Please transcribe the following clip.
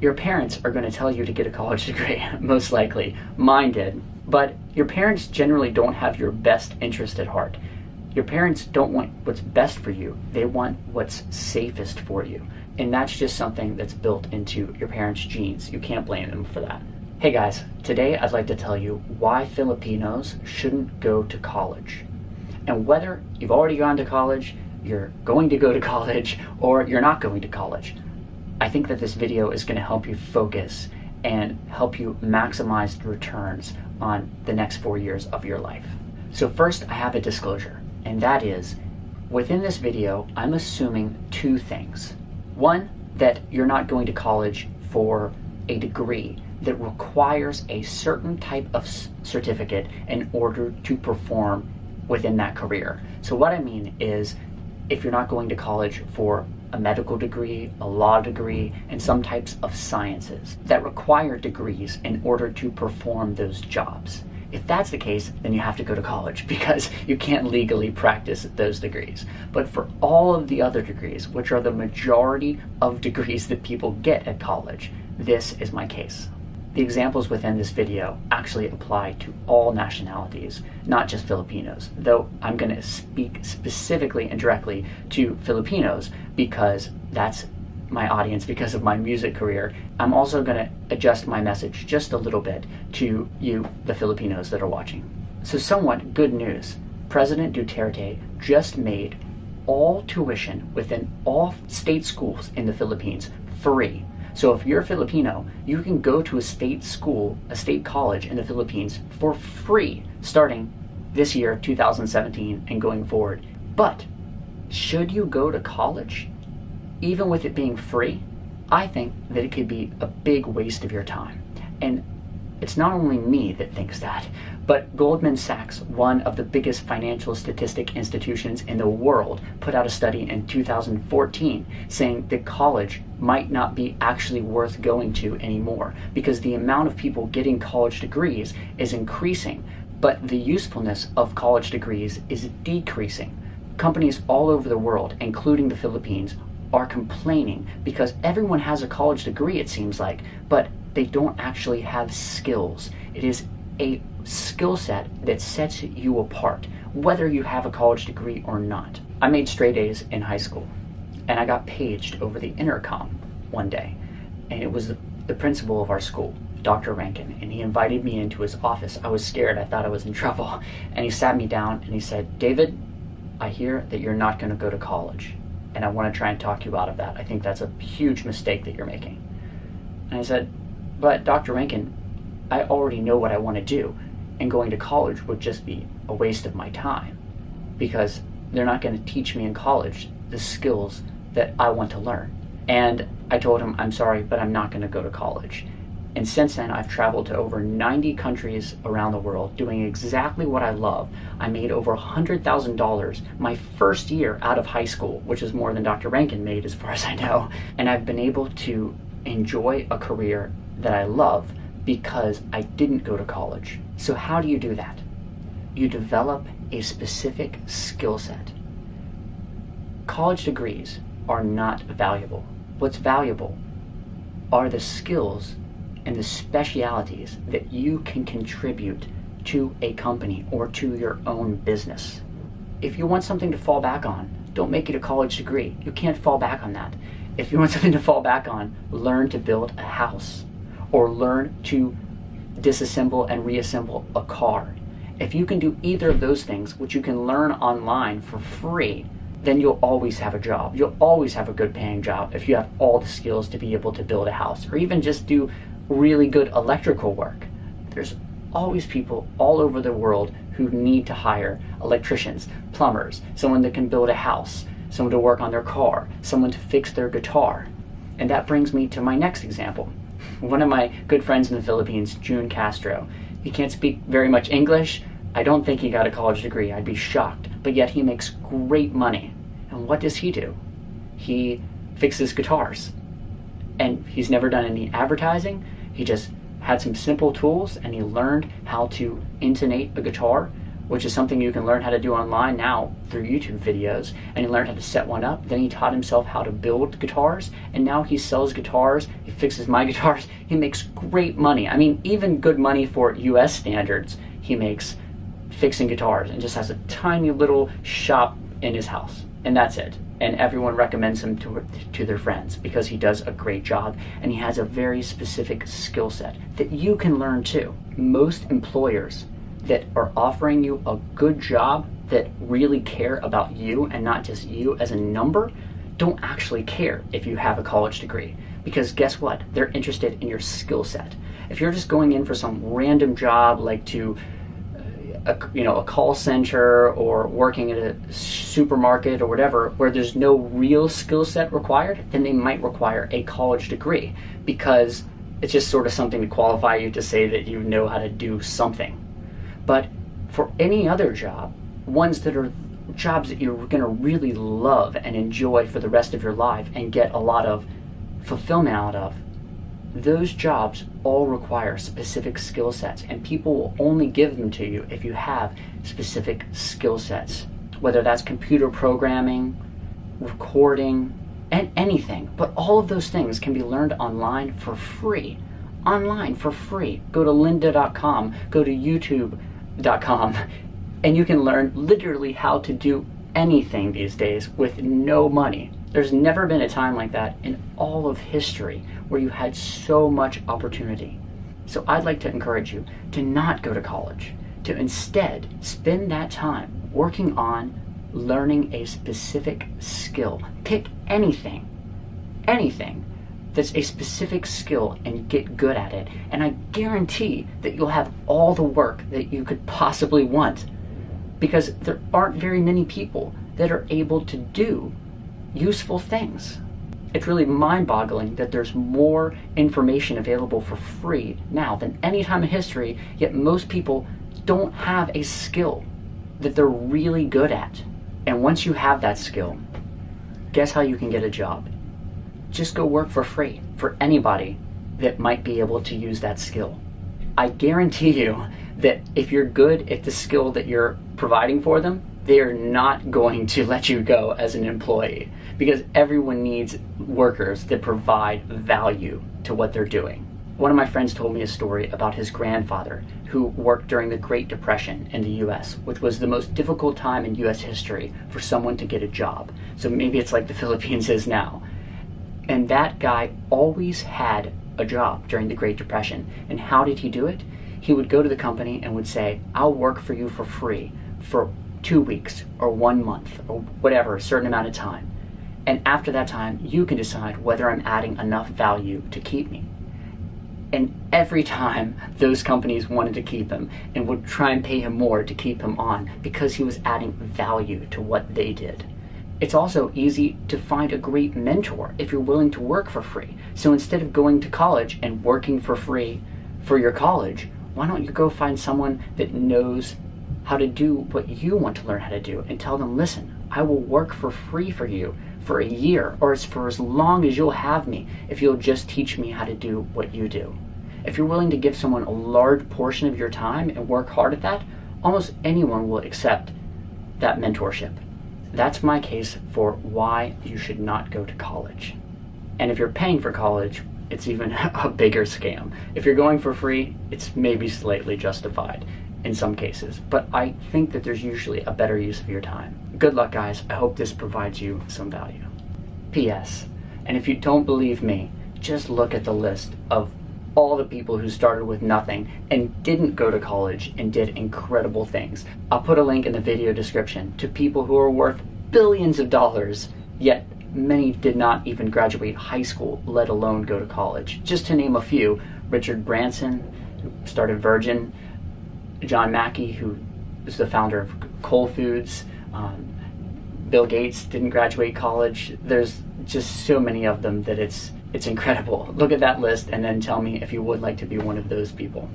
Your parents are going to tell you to get a college degree, most likely. Mine did. But your parents generally don't have your best interest at heart. Your parents don't want what's best for you. They want what's safest for you. And that's just something that's built into your parents' genes. You can't blame them for that. Hey guys, today I'd like to tell you why Filipinos shouldn't go to college. And whether you've already gone to college, you're going to go to college, or you're not going to college, I think that this video is going to help you focus and help you maximize the returns on the next 4 years of your life. So first, I have a disclosure, and that is, within this video, I'm assuming two things. One, that you're not going to college for a degree that requires a certain type of certificate in order to perform within that career. So what I mean is, if you're not going to college for a medical degree, a law degree, and some types of sciences that require degrees in order to perform those jobs. If that's the case, then you have to go to college because you can't legally practice those degrees. But for all of the other degrees, which are the majority of degrees that people get at college, this is my case. The examples within this video actually apply to all nationalities, not just Filipinos, though I'm going to speak specifically and directly to Filipinos because that's my audience because of my music career. I'm also going to adjust my message just a little bit to you, the Filipinos that are watching. So somewhat good news. President Duterte just made all tuition within all state schools in the Philippines free. So if you're a Filipino, you can go to a state school, a state college in the Philippines for free starting this year, 2017, and going forward. But should you go to college, even with it being free? I think that it could be a big waste of your time. And it's not only me that thinks that, but Goldman Sachs, one of the biggest financial statistic institutions in the world, put out a study in 2014 saying that college might not be actually worth going to anymore because the amount of people getting college degrees is increasing, but the usefulness of college degrees is decreasing. Companies all over the world, including the Philippines, are complaining because everyone has a college degree, it seems like, but they don't actually have skills. It is a skill set that sets you apart, whether you have a college degree or not. I made straight A's in high school, and I got paged over the intercom one day, and it was the principal of our school, Dr. Rankin, and he invited me into his office. I was scared. I thought I was in trouble, and he sat me down and he said, "David, I hear that you're not going to go to college, and I want to try and talk you out of that. I think that's a huge mistake that you're making." And I said, "But Dr. Rankin, I already know what I want to do, and going to college would just be a waste of my time because they're not going to teach me in college the skills that I want to learn." And I told him, "I'm sorry, but I'm not going to go to college." And since then, I've traveled to over 90 countries around the world doing exactly what I love. I made over $100,000 my first year out of high school, which is more than Dr. Rankin made as far as I know. And I've been able to enjoy a career that I love because I didn't go to college. So how do you do that? You develop a specific skill set. College degrees are not valuable. What's valuable are the skills and the specialities that you can contribute to a company or to your own business. If you want something to fall back on, don't make it a college degree. You can't fall back on that. If you want something to fall back on, learn to build a house or learn to disassemble and reassemble a car. If you can do either of those things, which you can learn online for free, then you'll always have a job. You'll always have a good paying job if you have all the skills to be able to build a house or even just do really good electrical work. There's always people all over the world who need to hire electricians, plumbers, someone that can build a house, someone to work on their car, someone to fix their guitar. And that brings me to my next example. One of my good friends in the Philippines, June Castro, he can't speak very much English. I don't think he got a college degree. I'd be shocked. But yet he makes great money. And what does he do? He fixes guitars. And he's never done any advertising. He just had some simple tools and he learned how to intonate a guitar which is something you can learn how to do online now through YouTube videos, and he learned how to set one up. Then he taught himself how to build guitars, and now he sells guitars, he fixes my guitars, he makes great money. I mean, even good money for US standards he makes fixing guitars, and just has a tiny little shop in his house, and that's it. And everyone recommends him to their friends because he does a great job, and he has a very specific skill set that you can learn too. Most employers that are offering you a good job, that really care about you and not just you as a number, don't actually care if you have a college degree, because guess what? They're interested in your skill set. If you're just going in for some random job like to a call center or working at a supermarket or whatever, where there's no real skill set required, then they might require a college degree, because it's just sort of something to qualify you to say that you know how to do something. But for any other job, ones that are jobs that you're going to really love and enjoy for the rest of your life and get a lot of fulfillment out of, those jobs all require specific skill sets, and people will only give them to you if you have specific skill sets, whether that's computer programming, recording, and anything. But all of those things can be learned online for free. Online for free. Go to lynda.com, go to youtube.com, and you can learn literally how to do anything these days with no money. There's never been a time like that in all of history where you had so much opportunity. So I'd like to encourage you to not go to college, to instead spend that time working on learning a specific skill. Pick anything that's a specific skill and get good at it. And I guarantee that you'll have all the work that you could possibly want, because there aren't very many people that are able to do useful things. It's really mind-boggling that there's more information available for free now than any time in history, yet most people don't have a skill that they're really good at. And once you have that skill, guess how you can get a job? Just go work for free for anybody that might be able to use that skill. I guarantee you that if you're good at the skill that you're providing for them, they are not going to let you go as an employee, because everyone needs workers that provide value to what they're doing. One of my friends told me a story about his grandfather who worked during the Great Depression in the US, which was the most difficult time in US history for someone to get a job. So maybe it's like the Philippines is now. And that guy always had a job during the Great Depression. And how did he do it? He would go to the company and would say, I'll work for you for free for 2 weeks or 1 month or whatever, a certain amount of time. And after that time, you can decide whether I'm adding enough value to keep me. And every time those companies wanted to keep him and would try and pay him more to keep him on, because he was adding value to what they did. It's also easy to find a great mentor if you're willing to work for free. So instead of going to college and working for free for your college, why don't you go find someone that knows how to do what you want to learn how to do, and tell them, listen, I will work for free for you for a year, or for as long as you'll have me, if you'll just teach me how to do what you do. If you're willing to give someone a large portion of your time and work hard at that, almost anyone will accept that mentorship. That's my case for why you should not go to college. And if you're paying for college, it's even a bigger scam. If you're going for free, it's maybe slightly justified in some cases, but I think that there's usually a better use of your time. Good luck, guys. I hope this provides you some value. P.S. And if you don't believe me, just look at the list of all the people who started with nothing and didn't go to college and did incredible things. I'll put a link in the video description to people who are worth billions of dollars, yet many did not even graduate high school, let alone go to college. Just to name a few: Richard Branson, who started Virgin; John Mackey, who is the founder of Whole Foods; Bill Gates didn't graduate college. There's just so many of them that it's incredible. Look at that list and then tell me if you would like to be one of those people.